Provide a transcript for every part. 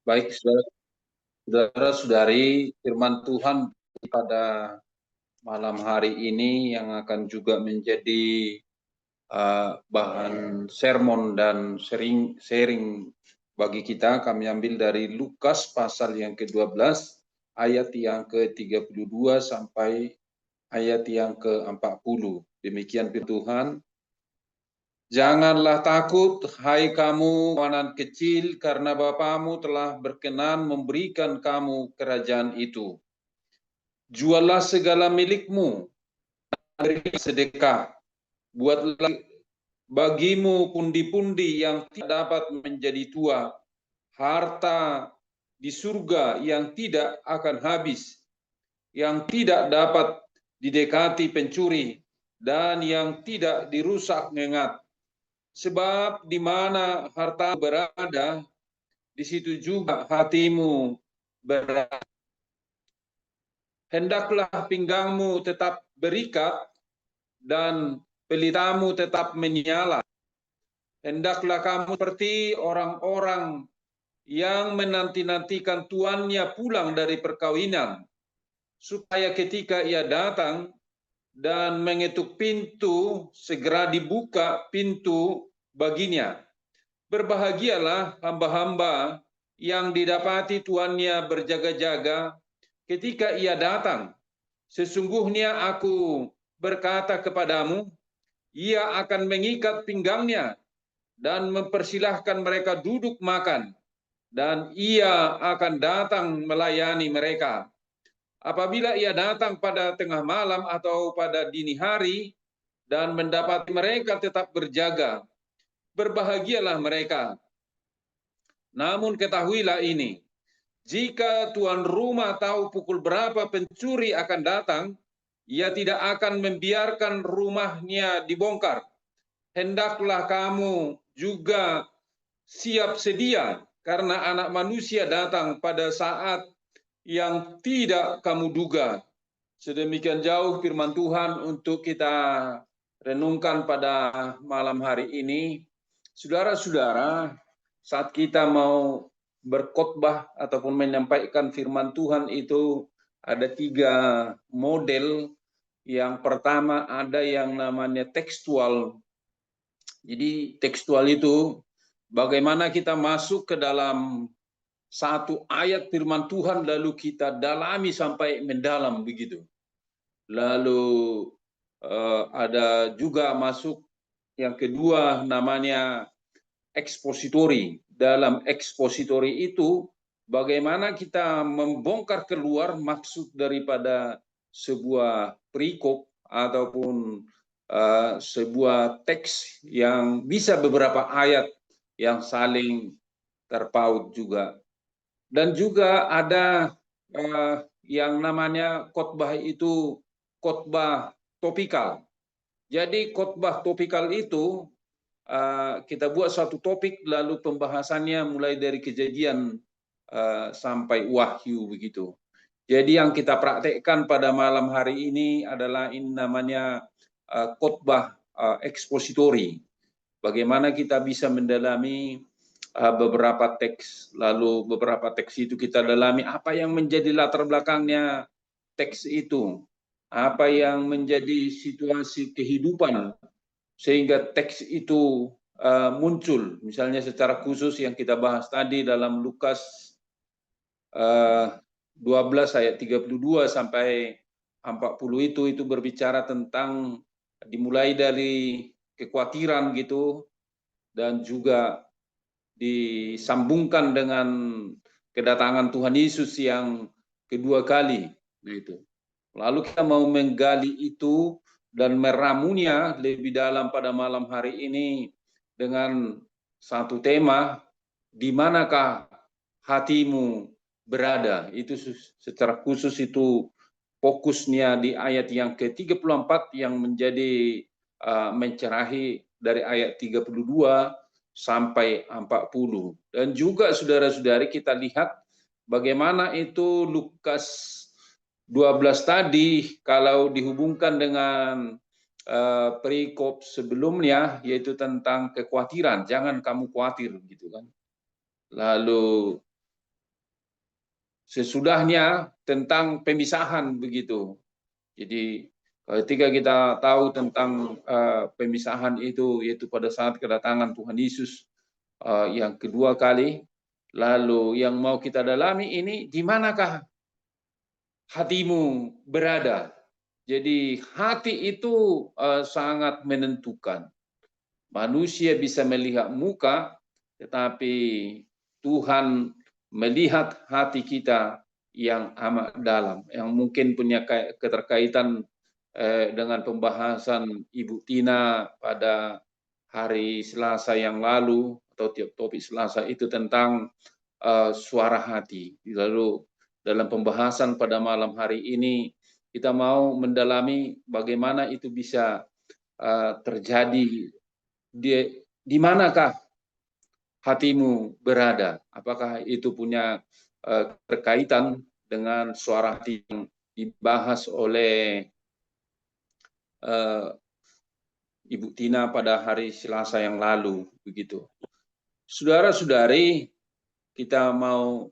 Baik, saudara-saudari, firman Tuhan pada malam hari ini yang akan juga menjadi bahan sermon dan sharing bagi kita, kami ambil dari Lukas pasal yang ke-12, ayat yang ke-32 sampai ayat yang ke-40. Demikian firman Tuhan. Janganlah takut, hai kamu kawanan kecil, karena Bapamu telah berkenan memberikan kamu kerajaan itu. Juallah segala milikmu, beri sedekah, buatlah bagimu pundi-pundi yang tidak dapat menjadi tua, harta di surga yang tidak akan habis, yang tidak dapat didekati pencuri, dan yang tidak dirusak ngengat. Sebab di mana harta berada, di situ juga hatimu berada. Hendaklah pinggangmu tetap berikat dan pelitamu tetap menyala. Hendaklah kamu seperti orang-orang yang menanti-nantikan tuannya pulang dari perkawinan, supaya ketika ia datang dan mengetuk pintu, segera dibuka pintu baginya. Berbahagialah hamba-hamba yang didapati tuannya berjaga-jaga ketika ia datang. Sesungguhnya aku berkata kepadamu, ia akan mengikat pinggangnya dan mempersilahkan mereka duduk makan, dan ia akan datang melayani mereka. Apabila ia datang pada tengah malam atau pada dini hari dan mendapati mereka tetap berjaga, berbahagialah mereka. Namun ketahuilah ini, jika tuan rumah tahu pukul berapa pencuri akan datang, ia tidak akan membiarkan rumahnya dibongkar. Hendaklah kamu juga siap sedia, karena anak manusia datang pada saat yang tidak kamu duga. Sedemikian jauh firman Tuhan untuk kita renungkan pada malam hari ini. Saudara-saudara, saat kita mau berkhotbah ataupun menyampaikan firman Tuhan itu ada 3 model. Yang pertama ada yang namanya tekstual. Jadi tekstual itu bagaimana kita masuk ke dalam satu ayat firman Tuhan lalu kita dalami sampai mendalam begitu. Lalu ada juga masuk yang kedua namanya ekspositori. Dalam ekspositori itu bagaimana kita membongkar keluar maksud daripada sebuah perikop ataupun sebuah teks yang bisa beberapa ayat yang saling terpaut juga. Dan juga ada yang namanya khotbah itu khotbah topikal. Jadi khotbah topikal itu kita buat satu topik lalu pembahasannya mulai dari kejadian sampai wahyu begitu. Jadi yang kita praktekkan pada malam hari ini adalah ini namanya khotbah ekspositori. Bagaimana kita bisa mendalami beberapa teks, lalu beberapa teks itu kita dalami apa yang menjadi latar belakangnya teks itu, apa yang menjadi situasi kehidupan sehingga teks itu muncul. Misalnya secara khusus yang kita bahas tadi dalam Lukas 12 ayat 32 sampai 40 itu berbicara tentang dimulai dari kekhawatiran gitu dan juga disambungkan dengan kedatangan Tuhan Yesus yang kedua kali. Nah itu. Lalu kita mau menggali itu dan meramunya lebih dalam pada malam hari ini dengan satu tema, di manakah hatimu berada? Itu secara khusus itu fokusnya di ayat yang ke-34 yang menjadi mencerahi dari ayat 32 sampai 40. Dan juga saudara-saudari kita lihat bagaimana itu Lukas 12 tadi kalau dihubungkan dengan perikop sebelumnya yaitu tentang kekhawatiran, jangan kamu khawatir gitu kan. Lalu sesudahnya tentang pemisahan begitu. Jadi ketika kita tahu tentang pemisahan itu, yaitu pada saat kedatangan Tuhan Yesus yang kedua kali, lalu yang mau kita dalami ini, di manakah hatimu berada? Jadi hati itu sangat menentukan. Manusia bisa melihat muka, tetapi Tuhan melihat hati kita yang amat dalam, yang mungkin punya keterkaitan dengan pembahasan Ibu Tina pada hari Selasa yang lalu, atau tiap topik Selasa itu tentang suara hati. Lalu dalam pembahasan pada malam hari ini, kita mau mendalami bagaimana itu bisa terjadi. Di manakah hatimu berada? Apakah itu punya terkaitan dengan suara hati yang dibahas oleh Ibu Tina pada hari Selasa yang lalu, begitu. Saudara-saudari, kita mau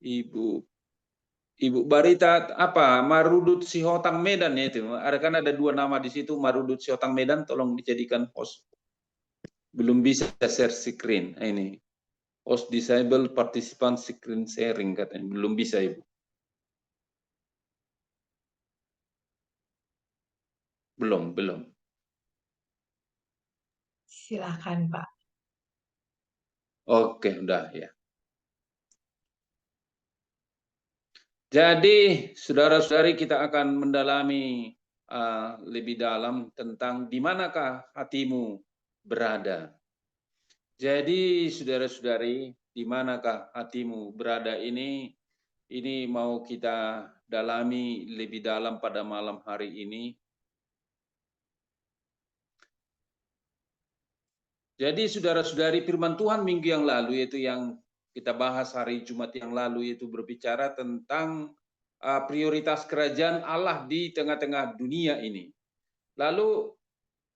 Ibu Barita apa Marudut Sihotang Medan ya itu. Kan ada dua nama di situ, Marudut Sihotang Medan, tolong dijadikan host. Belum bisa share screen ini. Host disable participant screen sharing katanya. Belum bisa Ibu. Belum. Silakan Pak. Oke, udah ya. Jadi, saudara-saudari, kita akan mendalami lebih dalam tentang di manakah hatimu berada. Jadi, saudara-saudari, di manakah hatimu berada ini mau kita dalami lebih dalam pada malam hari ini. Jadi, saudara-saudari, firman Tuhan minggu yang lalu, yaitu yang kita bahas hari Jumat yang lalu, yaitu berbicara tentang prioritas kerajaan Allah di tengah-tengah dunia ini. Lalu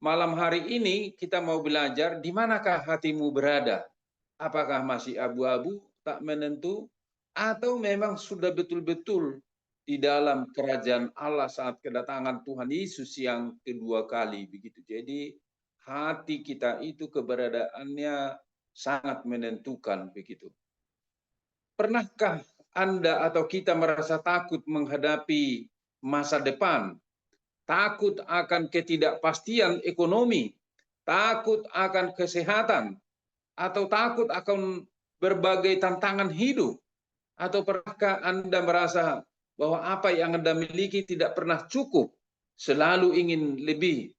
malam hari ini kita mau belajar di manakah hatimu berada? Apakah masih abu-abu, tak menentu, atau memang sudah betul-betul di dalam kerajaan Allah saat kedatangan Tuhan Yesus yang kedua kali begitu. Jadi hati kita itu keberadaannya sangat menentukan begitu. Pernahkah Anda atau kita merasa takut menghadapi masa depan? Takut akan ketidakpastian ekonomi, takut akan kesehatan, atau takut akan berbagai tantangan hidup? Atau pernahkah Anda merasa bahwa apa yang Anda miliki tidak pernah cukup, selalu ingin lebih,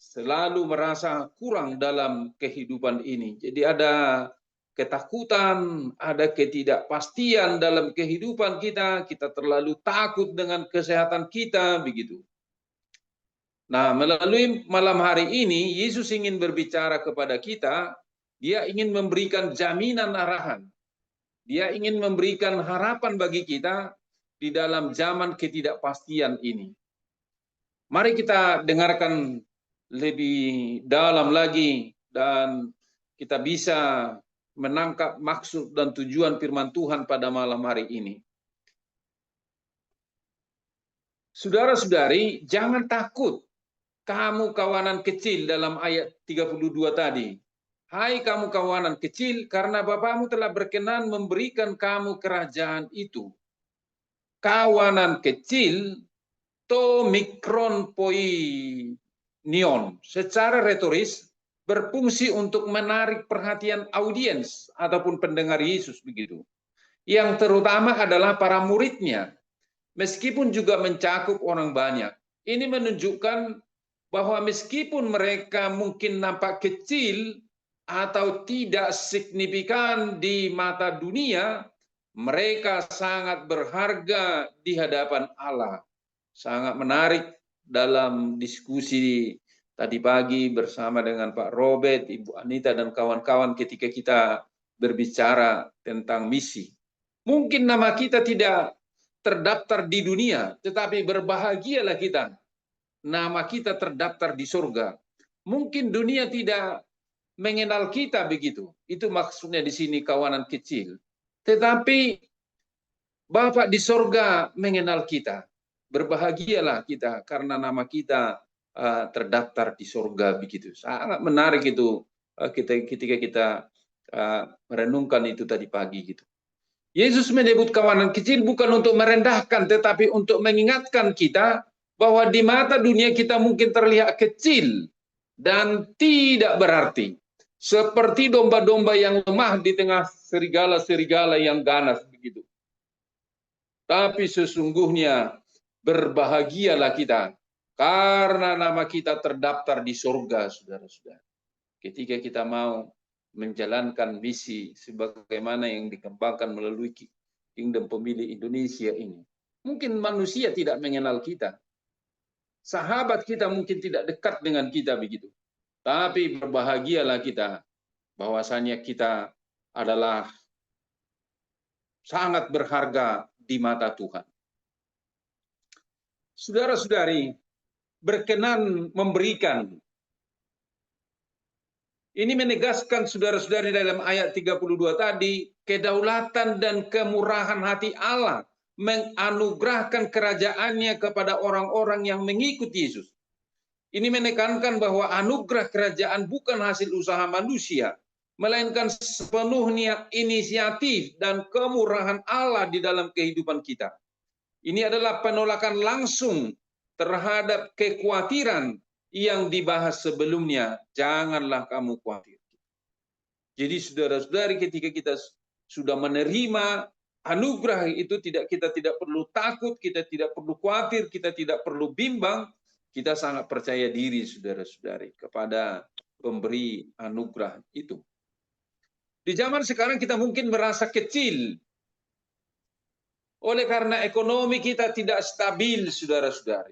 selalu merasa kurang dalam kehidupan ini? Jadi ada ketakutan, ada ketidakpastian dalam kehidupan kita, kita terlalu takut dengan kesehatan kita, begitu. Nah, melalui malam hari ini, Yesus ingin berbicara kepada kita, Dia ingin memberikan jaminan arahan. Dia ingin memberikan harapan bagi kita di dalam zaman ketidakpastian ini. Mari kita dengarkan lebih dalam lagi dan kita bisa menangkap maksud dan tujuan firman Tuhan pada malam hari ini. Saudara-saudari, jangan takut. Kamu kawanan kecil dalam ayat 32 tadi. Hai kamu kawanan kecil, karena Bapamu telah berkenan memberikan kamu kerajaan itu. Kawanan kecil, to mikron poinion, secara retoris berfungsi untuk menarik perhatian audiens ataupun pendengar Yesus begitu. Yang terutama adalah para muridnya, meskipun juga mencakup orang banyak. Ini menunjukkan bahwa meskipun mereka mungkin nampak kecil atau tidak signifikan di mata dunia, mereka sangat berharga di hadapan Allah. Sangat menarik dalam diskusi tadi pagi bersama dengan Pak Robert, Ibu Anita, dan kawan-kawan ketika kita berbicara tentang misi. Mungkin nama kita tidak terdaftar di dunia, tetapi berbahagialah kita. Nama kita terdaftar di surga. Mungkin dunia tidak mengenal kita begitu. Itu maksudnya di sini kawanan kecil. Tetapi Bapa di sorga mengenal kita. Berbahagialah kita karena nama kita terdaftar di sorga begitu. Sangat menarik itu ketika kita merenungkan itu tadi pagi gitu. Yesus menyebut kawanan kecil bukan untuk merendahkan, tetapi untuk mengingatkan kita bahwa di mata dunia kita mungkin terlihat kecil dan tidak berarti. Seperti domba-domba yang lemah di tengah serigala-serigala yang ganas begitu. Tapi sesungguhnya berbahagialah kita karena nama kita terdaftar di surga, saudara-saudara. Ketika kita mau menjalankan misi sebagaimana yang dikembangkan melalui Kingdom Pemilih Indonesia ini. Mungkin manusia tidak mengenal kita. Sahabat kita mungkin tidak dekat dengan kita begitu. Tapi berbahagialah kita bahwasanya kita adalah sangat berharga di mata Tuhan. Saudara-saudari, berkenan memberikan. Ini menegaskan saudara-saudari dalam ayat 32 tadi, kedaulatan dan kemurahan hati Allah menganugerahkan kerajaannya kepada orang-orang yang mengikuti Yesus. Ini menekankan bahwa anugerah kerajaan bukan hasil usaha manusia, melainkan sepenuhnya inisiatif dan kemurahan Allah di dalam kehidupan kita. Ini adalah penolakan langsung terhadap kekhawatiran yang dibahas sebelumnya. Janganlah kamu khawatir. Jadi saudara-saudari, ketika kita sudah menerima anugerah itu, kita tidak perlu takut, kita tidak perlu khawatir, kita tidak perlu bimbang. Kita sangat percaya diri, saudara-saudari, kepada pemberi anugerah itu. Di zaman sekarang kita mungkin merasa kecil. Oleh karena ekonomi kita tidak stabil, saudara-saudari.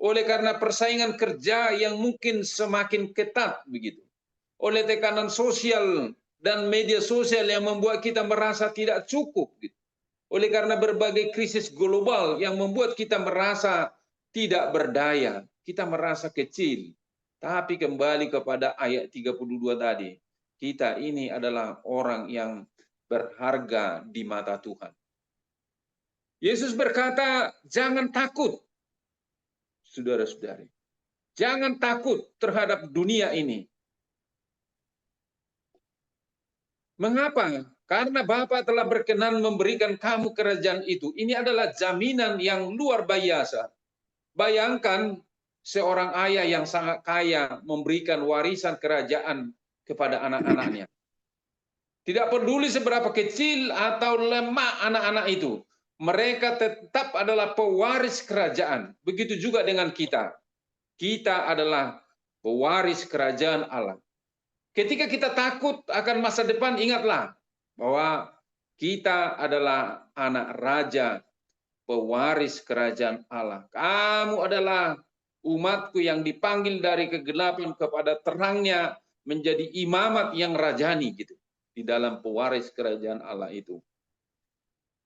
Oleh karena persaingan kerja yang mungkin semakin ketat, begitu. Oleh tekanan sosial dan media sosial yang membuat kita merasa tidak cukup, gitu. Oleh karena berbagai krisis global yang membuat kita merasa tidak berdaya, kita merasa kecil. Tapi kembali kepada ayat 32 tadi, kita ini adalah orang yang berharga di mata Tuhan. Yesus berkata, jangan takut, saudara-saudari. Jangan takut terhadap dunia ini. Mengapa? Karena Bapa telah berkenan memberikan kamu kerajaan itu. Ini adalah jaminan yang luar biasa. Bayangkan seorang ayah yang sangat kaya memberikan warisan kerajaan kepada anak-anaknya. Tidak peduli seberapa kecil atau lemah anak-anak itu, mereka tetap adalah pewaris kerajaan. Begitu juga dengan kita. Kita adalah pewaris kerajaan Allah. Ketika kita takut akan masa depan, ingatlah bahwa kita adalah anak raja, pewaris kerajaan Allah. Kamu adalah umatku yang dipanggil dari kegelapan kepada terangnya, menjadi imamat yang rajani gitu di dalam pewaris kerajaan Allah itu.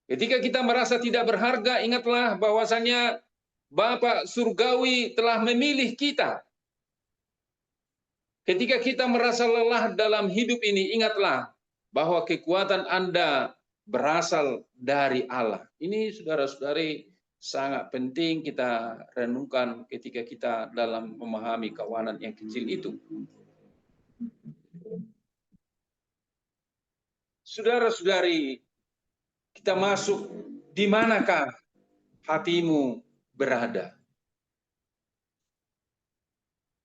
Ketika kita merasa tidak berharga, ingatlah bahwasanya Bapa Surgawi telah memilih kita. Ketika kita merasa lelah dalam hidup ini, ingatlah bahwa kekuatan Anda berasal dari Allah. Ini saudara-saudari sangat penting kita renungkan ketika kita dalam memahami kawanan yang kecil itu. Saudara-saudari, kita masuk, di manakah hatimu berada?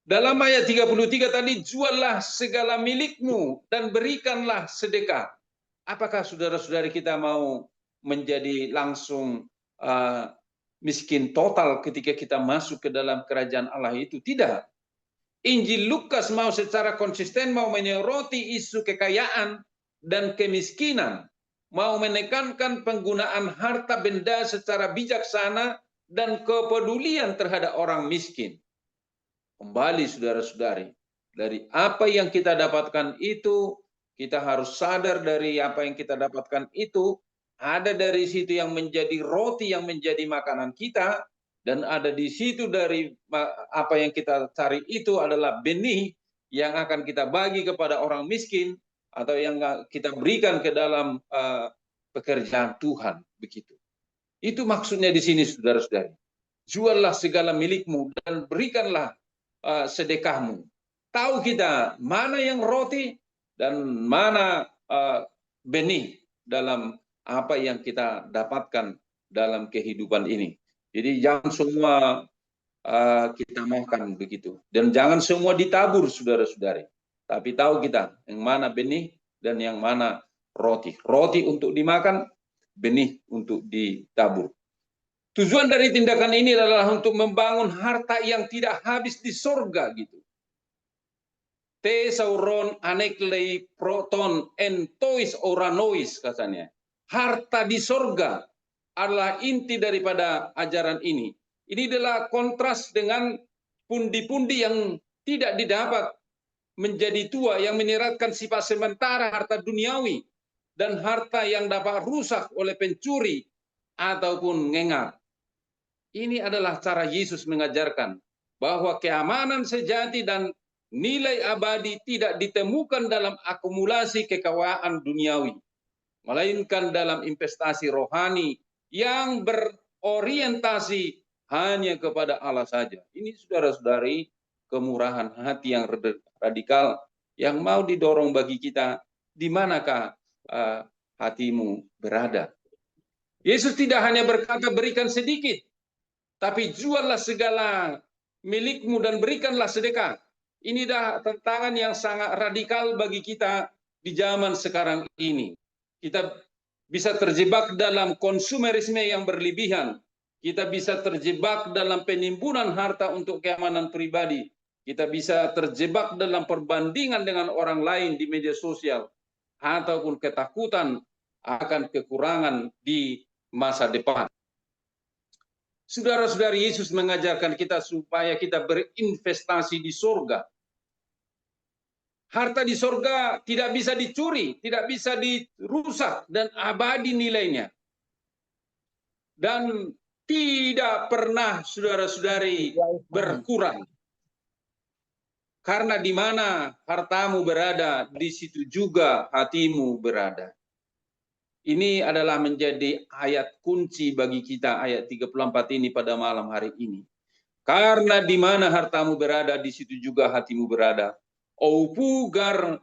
Dalam ayat 33 tadi, juallah segala milikmu dan berikanlah sedekah. Apakah saudara-saudari kita mau menjadi langsung miskin total ketika kita masuk ke dalam kerajaan Allah itu? Tidak. Injil Lukas mau secara konsisten mau menyoroti isu kekayaan dan kemiskinan, mau menekankan penggunaan harta benda secara bijaksana dan kepedulian terhadap orang miskin. Kembali saudara-saudari, dari apa yang kita dapatkan itu, kita harus sadar dari apa yang kita dapatkan itu, ada dari situ yang menjadi roti yang menjadi makanan kita, dan ada di situ dari apa yang kita cari itu adalah benih yang akan kita bagi kepada orang miskin, atau yang kita berikan ke dalam pekerjaan Tuhan, begitu. Itu maksudnya di sini, saudara-saudari. Juallah segala milikmu dan berikanlah sedekahmu. Tahu kita mana yang roti dan mana benih dalam apa yang kita dapatkan dalam kehidupan ini. Jadi jangan semua kita makan begitu. Dan jangan semua ditabur, saudara-saudari. Tapi tahu kita yang mana benih dan yang mana roti. Roti untuk dimakan, benih untuk ditabur. Tujuan dari tindakan ini adalah untuk membangun harta yang tidak habis di sorga gitu. Te sauron aneklei proton entois oranois katanya. Harta di sorga adalah inti daripada ajaran ini. Ini adalah kontras dengan pundi-pundi yang tidak didapat menjadi tua, yang menyeratkan sifat sementara harta duniawi dan harta yang dapat rusak oleh pencuri ataupun ngengar. Ini adalah cara Yesus mengajarkan bahwa keamanan sejati dan nilai abadi tidak ditemukan dalam akumulasi kekayaan duniawi, melainkan dalam investasi rohani yang berorientasi hanya kepada Allah saja. Ini saudara-saudari, kemurahan hati yang radikal yang mau didorong bagi kita. Di manakah hatimu berada? Yesus tidak hanya berkata berikan sedikit, tapi juallah segala milikmu dan berikanlah sedekah. Ini dah tantangan yang sangat radikal bagi kita di zaman sekarang ini. Kita bisa terjebak dalam konsumerisme yang berlebihan. Kita bisa terjebak dalam penimbunan harta untuk keamanan pribadi. Kita bisa terjebak dalam perbandingan dengan orang lain di media sosial, ataupun ketakutan akan kekurangan di masa depan. Saudara-saudari, Yesus mengajarkan kita supaya kita berinvestasi di surga. Harta di surga tidak bisa dicuri, tidak bisa dirusak, dan abadi nilainya. Dan tidak pernah, saudara-saudari, berkurang. Karena di mana hartamu berada, di situ juga hatimu berada. Ini adalah menjadi ayat kunci bagi kita, ayat 34 ini pada malam hari ini. Karena di mana hartamu berada, di situ juga hatimu berada. Oupugar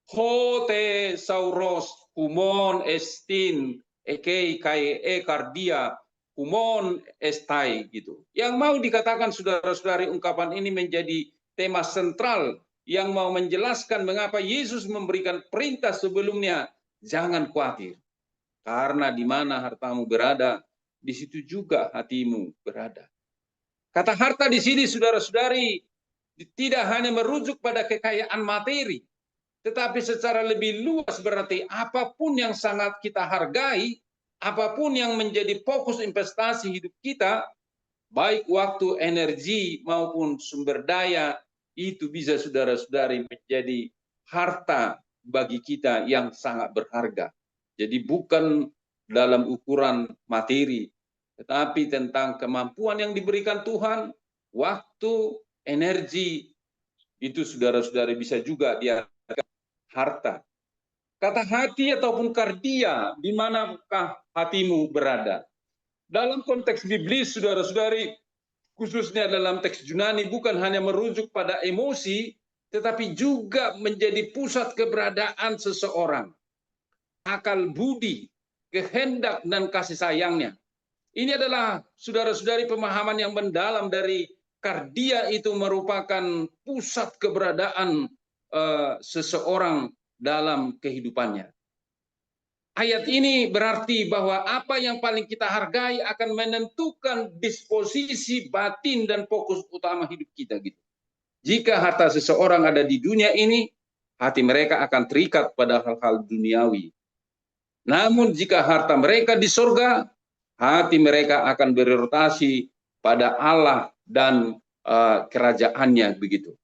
hote sauros humon estin ekei kai ekardia humon estai gitu. Yang mau dikatakan saudara-saudari, ungkapan ini menjadi tema sentral yang mau menjelaskan mengapa Yesus memberikan perintah sebelumnya, jangan khawatir. Karena di mana hartamu berada, di situ juga hatimu berada. Kata harta di sini, saudara-saudari, tidak hanya merujuk pada kekayaan materi, tetapi secara lebih luas berarti apapun yang sangat kita hargai, apapun yang menjadi fokus investasi hidup kita, baik waktu, energi, maupun sumber daya, itu bisa saudara-saudari menjadi harta bagi kita yang sangat berharga. Jadi bukan dalam ukuran materi, tetapi tentang kemampuan yang diberikan Tuhan, waktu, energi, itu saudara-saudari bisa juga dia harta. Kata hati ataupun kardia, di manakah hatimu berada? Dalam konteks biblis, saudara-saudari, khususnya dalam teks Yunani, bukan hanya merujuk pada emosi, tetapi juga menjadi pusat keberadaan seseorang. Akal budi, kehendak, dan kasih sayangnya. Ini adalah, saudara-saudari, pemahaman yang mendalam dari kardia. Itu merupakan pusat keberadaan seseorang dalam kehidupannya. Ayat ini berarti bahwa apa yang paling kita hargai akan menentukan disposisi batin dan fokus utama hidup kita gitu. Jika harta seseorang ada di dunia ini, hati mereka akan terikat pada hal-hal duniawi. Namun jika harta mereka di surga, hati mereka akan berorientasi pada Allah dan kerajaannya begitu.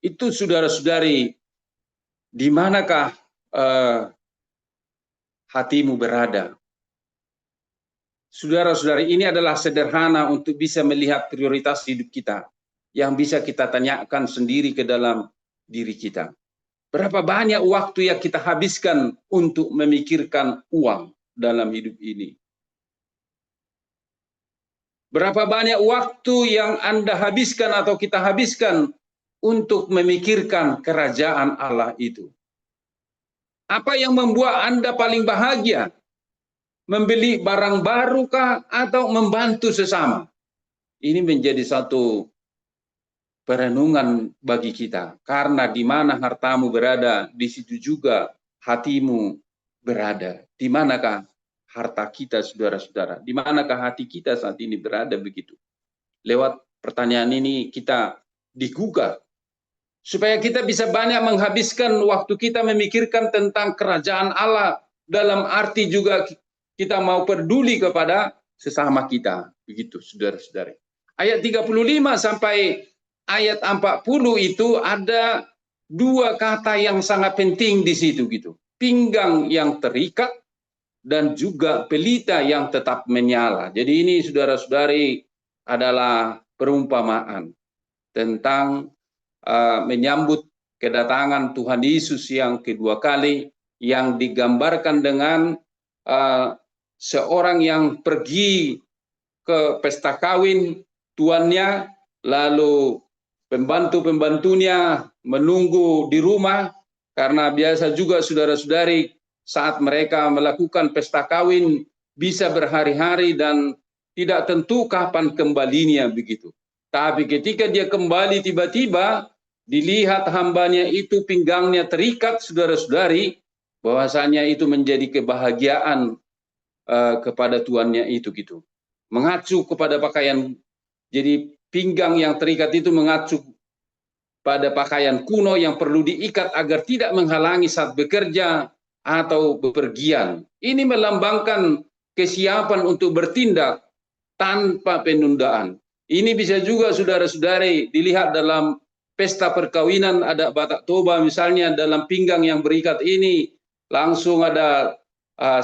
Itu saudara-saudari, di manakah hatimu berada? Saudara-saudari, ini adalah sederhana untuk bisa melihat prioritas hidup kita. yang bisa kita tanyakan sendiri ke dalam diri kita. Berapa banyak waktu yang kita habiskan untuk memikirkan uang dalam hidup ini? Berapa banyak waktu yang Anda habiskan atau kita habiskan untuk memikirkan kerajaan Allah itu? Apa yang membuat Anda paling bahagia? Membeli barang baru kah atau membantu sesama? Ini menjadi satu perenungan bagi kita. Karena di mana hartamu berada, di situ juga hatimu berada. Di manakah harta kita, saudara-saudara? Di manakah hati kita saat ini berada begitu? Lewat pertanyaan ini kita digugah supaya kita bisa banyak menghabiskan waktu kita memikirkan tentang kerajaan Allah, dalam arti juga kita mau peduli kepada sesama kita. Begitu, saudara-saudara. Ayat 35 sampai ayat 40 itu ada dua kata yang sangat penting di situ gitu. Pinggang yang terikat dan juga pelita yang tetap menyala. Jadi ini, saudara-saudari, adalah perumpamaan tentang menyambut kedatangan Tuhan Yesus yang kedua kali, yang digambarkan dengan seorang yang pergi ke pesta kawin tuannya, lalu pembantu-pembantunya menunggu di rumah, karena biasa juga, saudara-saudari, saat mereka melakukan pesta kawin bisa berhari-hari dan tidak tentu kapan kembalinya begitu. Tapi ketika dia kembali, tiba-tiba dilihat hambanya itu pinggangnya terikat, saudara-saudari, bahwasanya itu menjadi kebahagiaan kepada tuannya itu gitu. Mengacu kepada pakaian, jadi pinggang yang terikat itu mengacu pada pakaian kuno yang perlu diikat agar tidak menghalangi saat bekerja atau bepergian. Ini melambangkan kesiapan untuk bertindak tanpa penundaan. Ini bisa juga, saudara-saudari, dilihat dalam pesta perkawinan, ada Batak Toba misalnya, dalam pinggang yang berikat ini langsung ada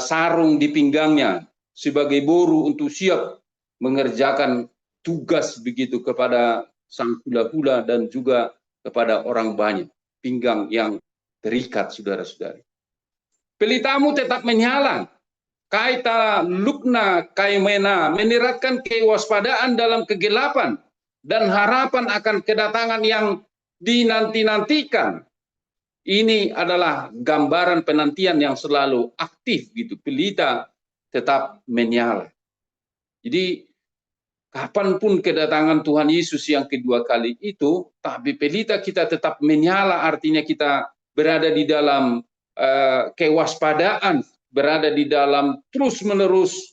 sarung di pinggangnya sebagai boru untuk siap mengerjakan tugas begitu kepada sang hula-hula dan juga kepada orang banyak. Pinggang yang terikat, saudara-saudari. Pelitamu tetap menyala. Kaita lukna kaimena menyeratkan kewaspadaan dalam kegelapan dan harapan akan kedatangan yang dinanti-nantikan. Ini adalah gambaran penantian yang selalu aktif gitu. Pelita tetap menyala. Jadi kapanpun kedatangan Tuhan Yesus yang kedua kali itu, tapi pelita kita tetap menyala, artinya kita berada di dalam kewaspadaan, berada di dalam terus-menerus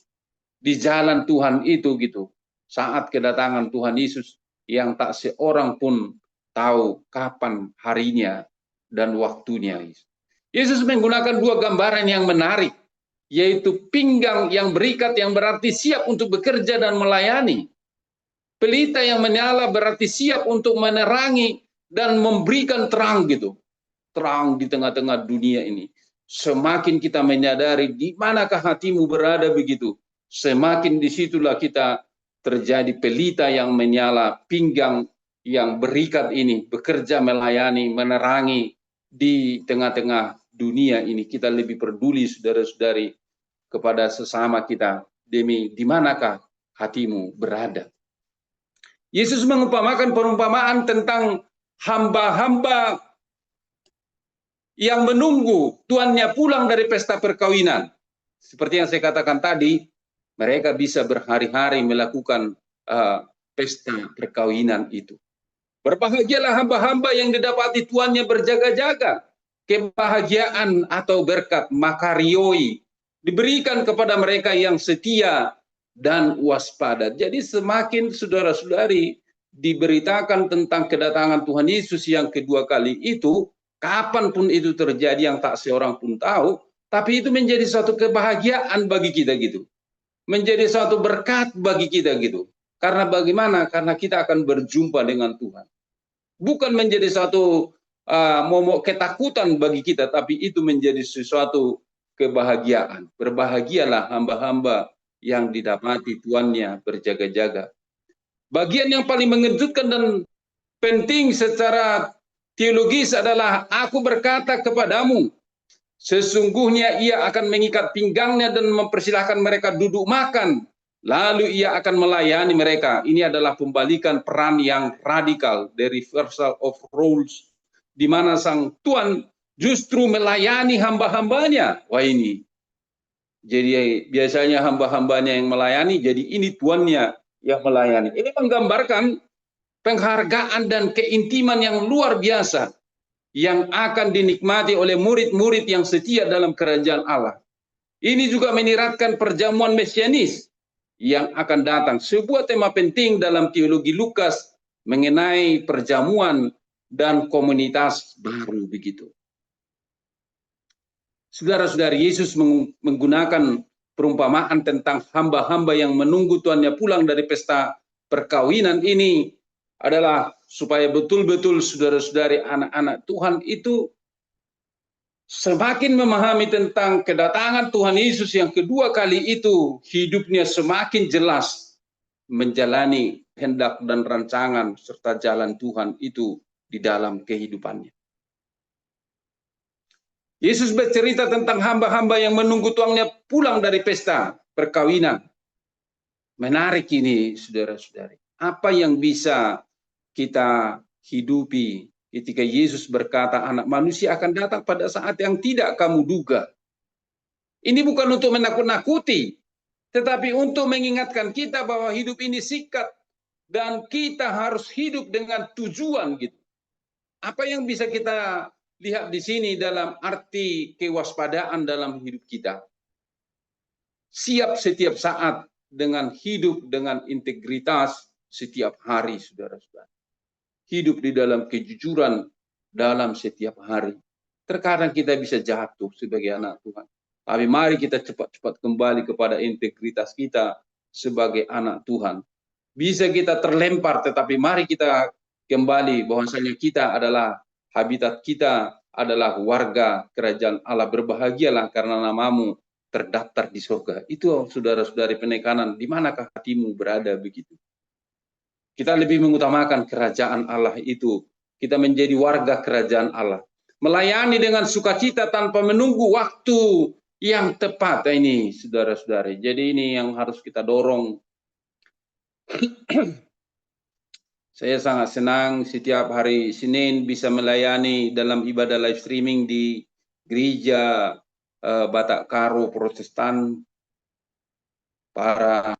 di jalan Tuhan itu gitu. Saat kedatangan Tuhan Yesus yang tak seorang pun tahu kapan harinya dan waktunya. Yesus menggunakan dua gambaran yang menarik, yaitu pinggang yang berikat yang berarti siap untuk bekerja dan melayani. Pelita yang menyala berarti siap untuk menerangi dan memberikan terang gitu. Terang di tengah-tengah dunia ini. Semakin kita menyadari di manakah hatimu berada begitu, semakin disitulah kita terjadi pelita yang menyala, pinggang yang berikat ini, bekerja, melayani, menerangi di tengah-tengah dunia ini. Kita lebih peduli, saudara-saudari, kepada sesama kita, demi di manakah hatimu berada. Yesus mengumpamakan perumpamaan tentang hamba-hamba yang menunggu tuannya pulang dari pesta perkawinan. Seperti yang saya katakan tadi, mereka bisa berhari-hari melakukan pesta perkawinan itu. Berbahagialah hamba-hamba yang didapati tuannya berjaga-jaga. Kebahagiaan atau berkat makarioi diberikan kepada mereka yang setia dan waspada. Jadi semakin, saudara-saudari, diberitakan tentang kedatangan Tuhan Yesus yang kedua kali itu, kapanpun itu terjadi yang tak seorang pun tahu, tapi itu menjadi suatu kebahagiaan bagi kita gitu. Menjadi suatu berkat bagi kita gitu. Karena bagaimana? Karena kita akan berjumpa dengan Tuhan. Bukan menjadi suatu momok ketakutan bagi kita, tapi itu menjadi sesuatu kebahagiaan. Berbahagialah hamba-hamba yang didapati tuannya berjaga-jaga. Bagian yang paling mengejutkan dan penting secara teologis adalah aku berkata kepadamu, sesungguhnya ia akan mengikat pinggangnya dan mempersilahkan mereka duduk makan. Lalu ia akan melayani mereka. Ini adalah pembalikan peran yang radikal, the reversal of roles, di mana sang Tuhan justru melayani hamba-hambanya. Wah ini. Jadi biasanya hamba-hambanya yang melayani, jadi ini tuannya yang melayani. Ini menggambarkan penghargaan dan keintiman yang luar biasa yang akan dinikmati oleh murid-murid yang setia dalam kerajaan Allah. Ini juga menyiratkan perjamuan mesianis yang akan datang. Sebuah tema penting dalam teologi Lukas mengenai perjamuan dan komunitas baru begitu. Saudara-saudari, Yesus menggunakan perumpamaan tentang hamba-hamba yang menunggu tuannya pulang dari pesta perkawinan ini adalah supaya betul-betul saudara-saudari anak-anak Tuhan itu semakin memahami tentang kedatangan Tuhan Yesus yang kedua kali itu, hidupnya semakin jelas menjalani kehendak dan rancangan serta jalan Tuhan itu di dalam kehidupannya. Yesus bercerita tentang hamba-hamba yang menunggu tuannya pulang dari pesta perkawinan. Menarik ini, saudara-saudari. Apa yang bisa kita hidupi ketika Yesus berkata anak manusia akan datang pada saat yang tidak kamu duga. Ini bukan untuk menakut-nakuti, tetapi untuk mengingatkan kita bahwa hidup ini singkat dan kita harus hidup dengan tujuan gitu. Apa yang bisa kita lihat di sini dalam arti kewaspadaan dalam hidup kita? Siap setiap saat dengan hidup dengan integritas setiap hari, saudara-saudara. Hidup di dalam kejujuran dalam setiap hari. Terkadang kita bisa jatuh sebagai anak Tuhan. Tapi mari kita cepat-cepat kembali kepada integritas kita sebagai anak Tuhan. Bisa kita terlempar, tetapi mari kita kembali bahwasanya kita adalah habitat kita adalah warga kerajaan Allah. Berbahagialah karena namamu terdaftar di surga. Itu saudara-saudari penekanan, di manakah hatimu berada begitu. Kita lebih mengutamakan kerajaan Allah itu. Kita menjadi warga kerajaan Allah. Melayani dengan sukacita tanpa menunggu waktu yang tepat. Ini saudara-saudari. Jadi ini yang harus kita dorong. Saya sangat senang setiap hari Senin bisa melayani dalam ibadah live streaming di gereja Batak Karo Protestan. Para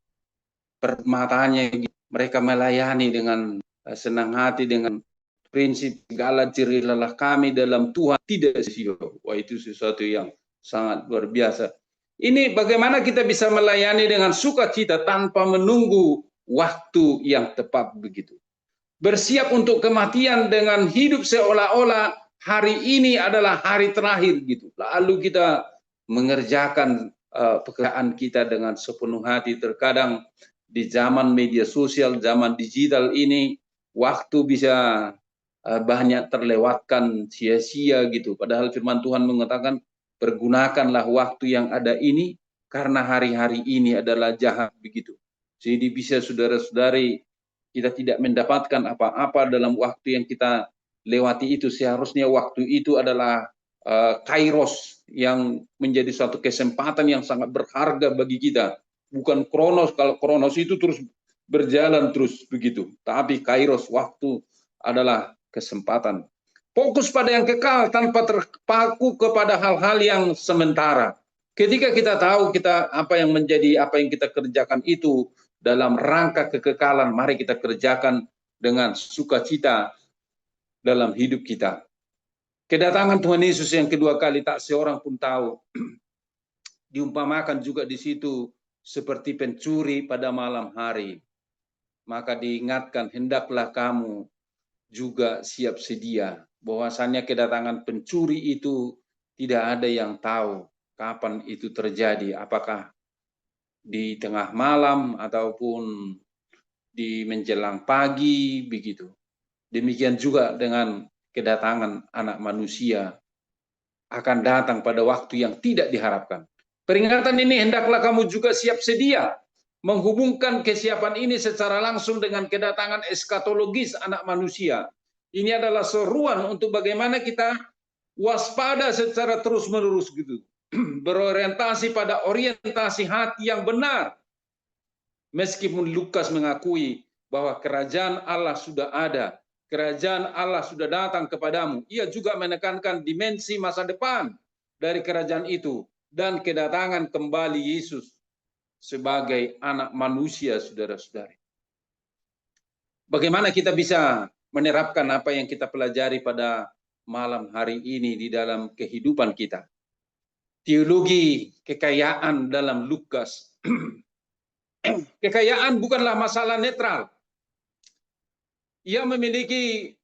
permatanya mereka melayani dengan senang hati, dengan prinsip segala jerih lelah kami dalam Tuhan tidak sia-sia. Wah, itu sesuatu yang sangat luar biasa. Ini bagaimana kita bisa melayani dengan sukacita tanpa menunggu waktu yang tepat begitu. Bersiap untuk kematian dengan hidup seolah-olah hari ini adalah hari terakhir gitu. Lalu kita mengerjakan pekerjaan kita dengan sepenuh hati. Terkadang di zaman media sosial, zaman digital ini, waktu bisa banyak terlewatkan sia-sia gitu. Padahal firman Tuhan mengatakan, pergunakanlah waktu yang ada ini, karena hari-hari ini adalah jahat begitu. Jadi bisa saudara-saudari, kita tidak mendapatkan apa-apa dalam waktu yang kita lewati itu. Seharusnya waktu itu adalah kairos yang menjadi suatu kesempatan yang sangat berharga bagi kita. Bukan kronos, kalau kronos itu terus berjalan terus begitu. Tapi kairos, waktu adalah kesempatan. Fokus pada yang kekal tanpa terpaku kepada hal-hal yang sementara. Ketika kita tahu kita apa yang kita kerjakan itu dalam rangka kekekalan, mari kita kerjakan dengan sukacita dalam hidup kita. Kedatangan Tuhan Yesus yang kedua kali tak seorang pun tahu. Diumpamakan juga di situ seperti pencuri pada malam hari. Maka diingatkan, hendaklah kamu juga siap sedia. Bahwasannya kedatangan pencuri itu tidak ada yang tahu kapan itu terjadi. Apakah di tengah malam ataupun di menjelang pagi begitu. Demikian juga dengan kedatangan anak manusia akan datang pada waktu yang tidak diharapkan. Peringatan ini hendaklah kamu juga siap sedia. menghubungkan kesiapan ini secara langsung dengan kedatangan eskatologis anak manusia. Ini adalah seruan untuk bagaimana kita waspada secara terus-menerus gitu. Berorientasi pada orientasi hati yang benar. Meskipun Lukas mengakui bahwa kerajaan Allah sudah ada, kerajaan Allah sudah datang kepadamu, ia juga menekankan dimensi masa depan dari kerajaan itu dan kedatangan kembali Yesus sebagai anak manusia, saudara-saudari. Bagaimana kita bisa menerapkan apa yang kita pelajari pada malam hari ini di dalam kehidupan kita? Teologi kekayaan dalam Lukas. Kekayaan bukanlah masalah netral. Ia memiliki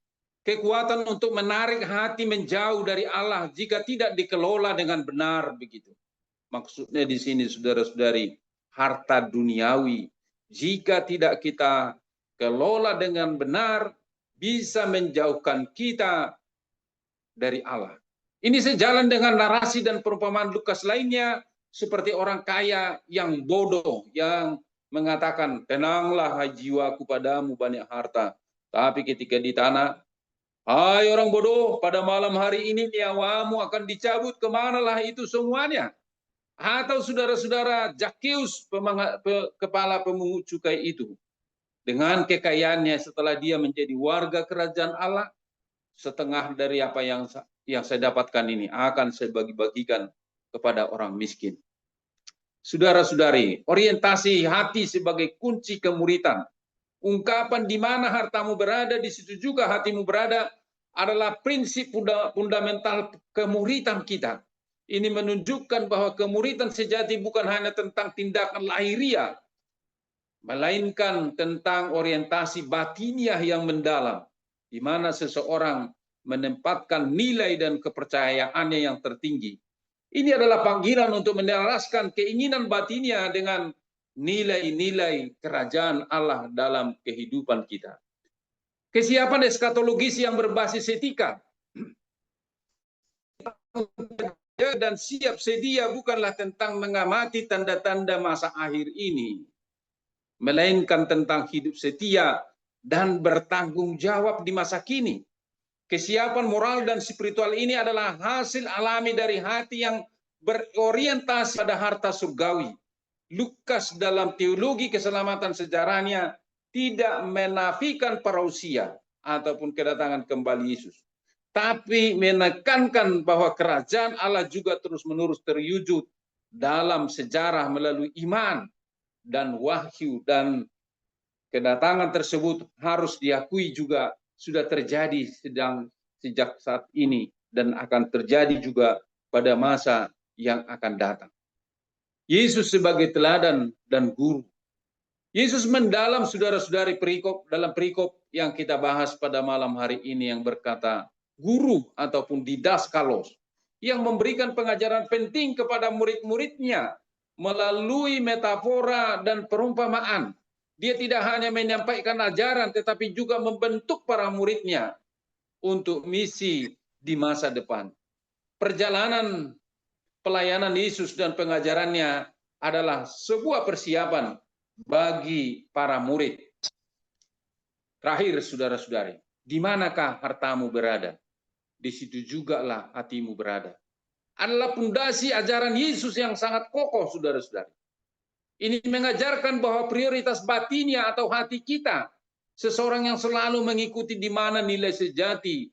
kekuatan untuk menarik hati menjauh dari Allah jika tidak dikelola dengan benar begitu. Maksudnya di sini saudara-saudari, harta duniawi jika tidak kita kelola dengan benar bisa menjauhkan kita dari Allah. Ini sejalan dengan narasi dan perumpamaan Lukas lainnya seperti orang kaya yang bodoh yang mengatakan, tenanglah hai jiwaku, padamu banyak harta. Tapi ketika di tanah, hai orang bodoh, pada malam hari ini nyawamu akan dicabut, kemanalah itu semuanya? Atau saudara-saudara Zakheus, kepala pemungut cukai itu, dengan kekayaannya setelah dia menjadi warga kerajaan Allah, setengah dari apa yang saya dapatkan ini akan saya bagi-bagikan kepada orang miskin. Saudara-saudari, orientasi hati sebagai kunci kemuritan. Ungkapan di mana hartamu berada, di situ juga hatimu berada adalah prinsip fundamental kemuritan kita. Ini menunjukkan bahwa kemuritan sejati bukan hanya tentang tindakan lahiriah, melainkan tentang orientasi batiniah yang mendalam, di mana seseorang menempatkan nilai dan kepercayaannya yang tertinggi. Ini adalah panggilan untuk menyelaraskan keinginan batiniah dengan nilai-nilai kerajaan Allah dalam kehidupan kita. Kesiapan eskatologis yang berbasis etika dan siap sedia bukanlah tentang mengamati tanda-tanda masa akhir ini, melainkan tentang hidup setia dan bertanggung jawab di masa kini. Kesiapan moral dan spiritual ini adalah hasil alami dari hati yang berorientasi pada harta surgawi. Lukas dalam teologi keselamatan sejarahnya tidak menafikan parousia ataupun kedatangan kembali Yesus, tapi menekankan bahwa kerajaan Allah juga terus-menerus terwujud dalam sejarah melalui iman dan wahyu, dan kedatangan tersebut harus diakui juga sudah terjadi sejak saat ini dan akan terjadi juga pada masa yang akan datang. Yesus sebagai teladan dan guru. Yesus mendalam saudara-saudari dalam perikop yang kita bahas pada malam hari ini yang berkata guru ataupun didaskalos, yang memberikan pengajaran penting kepada murid-muridnya melalui metafora dan perumpamaan. Dia tidak hanya menyampaikan ajaran tetapi juga membentuk para muridnya untuk misi di masa depan. Perjalanan pelayanan Yesus dan pengajarannya adalah sebuah persiapan bagi para murid. Terakhir saudara-saudari, di manakah hartamu berada? Di situ juga lah hatimu berada. Adalah pondasi ajaran Yesus yang sangat kokoh saudara-saudari. Ini mengajarkan bahwa prioritas batinnya atau hati kita, seseorang yang selalu mengikuti di mana nilai sejati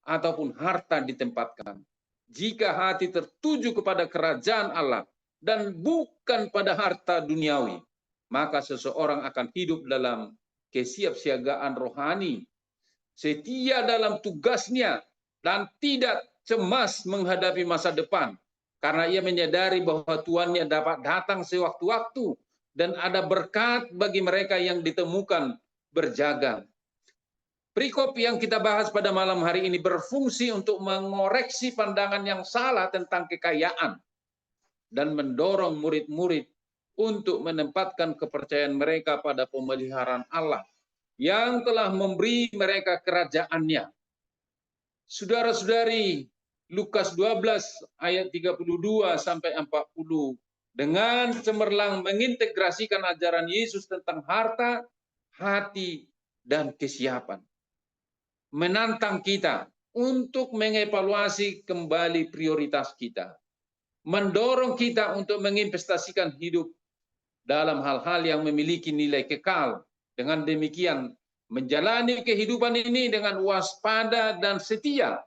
ataupun harta ditempatkan. Jika hati tertuju kepada kerajaan Allah dan bukan pada harta duniawi, maka seseorang akan hidup dalam kesiapsiagaan rohani, setia dalam tugasnya, dan tidak cemas menghadapi masa depan. Karena ia menyadari bahwa Tuhannya dapat datang sewaktu-waktu dan ada berkat bagi mereka yang ditemukan berjaga. Perikop yang kita bahas pada malam hari ini berfungsi untuk mengoreksi pandangan yang salah tentang kekayaan dan mendorong murid-murid untuk menempatkan kepercayaan mereka pada pemeliharaan Allah yang telah memberi mereka kerajaannya. Saudara-saudari, Lukas 12 ayat 32 sampai 40 dengan cemerlang mengintegrasikan ajaran Yesus tentang harta, hati, dan kesiapan. Menantang kita untuk mengevaluasi kembali prioritas kita. Mendorong kita untuk menginvestasikan hidup dalam hal-hal yang memiliki nilai kekal. Dengan demikian, menjalani kehidupan ini dengan waspada dan setia,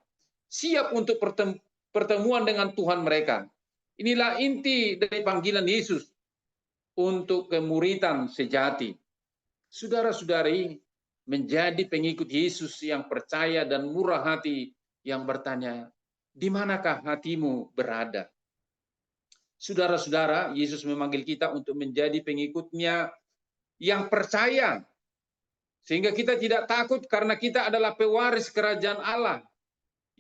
siap untuk pertemuan dengan Tuhan mereka. Inilah inti dari panggilan Yesus untuk kemuridan sejati. Saudara-saudari, menjadi pengikut Yesus yang percaya dan murah hati yang bertanya, di manakah hatimu berada? Saudara-saudara, Yesus memanggil kita untuk menjadi pengikutnya yang percaya. Sehingga kita tidak takut karena kita adalah pewaris kerajaan Allah.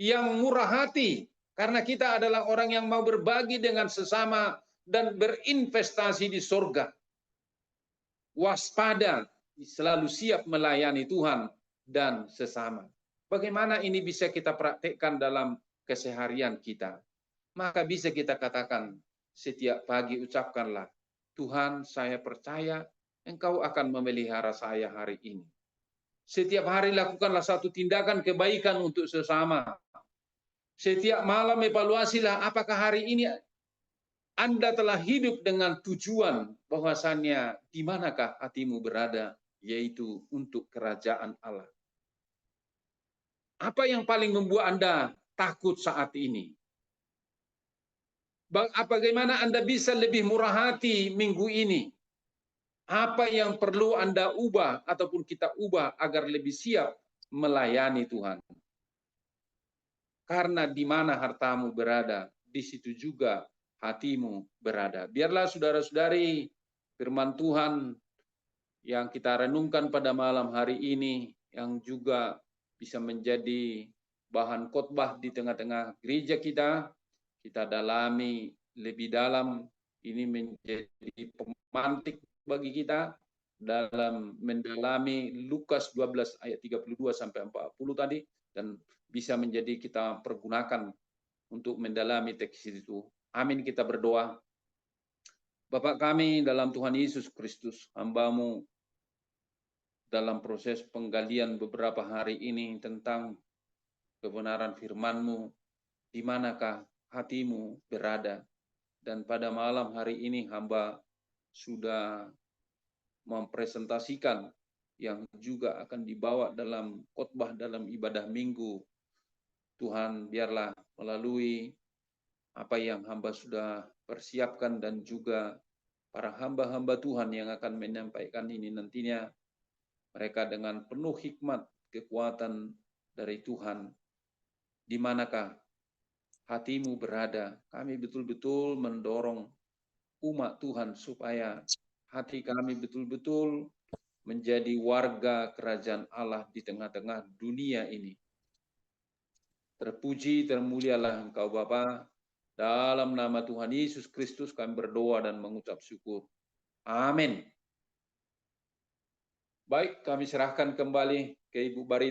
Yang murah hati karena kita adalah orang yang mau berbagi dengan sesama dan berinvestasi di surga. Waspada, selalu siap melayani Tuhan dan sesama. Bagaimana ini bisa kita praktekkan dalam keseharian kita? Maka bisa kita katakan, setiap pagi ucapkanlah, Tuhan, saya percaya Engkau akan memelihara saya hari ini. Setiap hari lakukanlah satu tindakan kebaikan untuk sesama. Setiap malam evaluasilah apakah hari ini Anda telah hidup dengan tujuan bahwasannya di manakah hatimu berada, yaitu untuk kerajaan Allah. Apa yang paling membuat Anda takut saat ini? Bagaimana Anda bisa lebih murah hati minggu ini? Apa yang perlu Anda ubah ataupun kita ubah agar lebih siap melayani Tuhan? Karena di mana hartamu berada, di situ juga hatimu berada. Biarlah saudara-saudari, firman Tuhan yang kita renungkan pada malam hari ini, yang juga bisa menjadi bahan khotbah di tengah-tengah gereja kita dalami lebih dalam, ini menjadi pemantik bagi kita dalam mendalami Lukas 12 ayat 32 sampai 40 tadi, dan bisa menjadi kita pergunakan untuk mendalami teks itu. Amin, kita berdoa. Bapa kami dalam Tuhan Yesus Kristus, hamba-Mu dalam proses penggalian beberapa hari ini tentang kebenaran firman-Mu, di manakah hatimu berada. Dan pada malam hari ini hamba sudah mempresentasikan yang juga akan dibawa dalam khotbah dalam ibadah minggu. Tuhan, biarlah melalui apa yang hamba sudah persiapkan dan juga para hamba-hamba Tuhan yang akan menyampaikan ini nantinya, mereka dengan penuh hikmat, kekuatan dari Tuhan. Di manakah hatimu berada? Kami betul-betul mendorong umat Tuhan supaya hati kami betul-betul menjadi warga kerajaan Allah di tengah-tengah dunia ini. Terpuji, termulialah Engkau Bapa. Dalam nama Tuhan Yesus Kristus kami berdoa dan mengucap syukur. Amin. Baik, kami serahkan kembali ke Ibu Barita.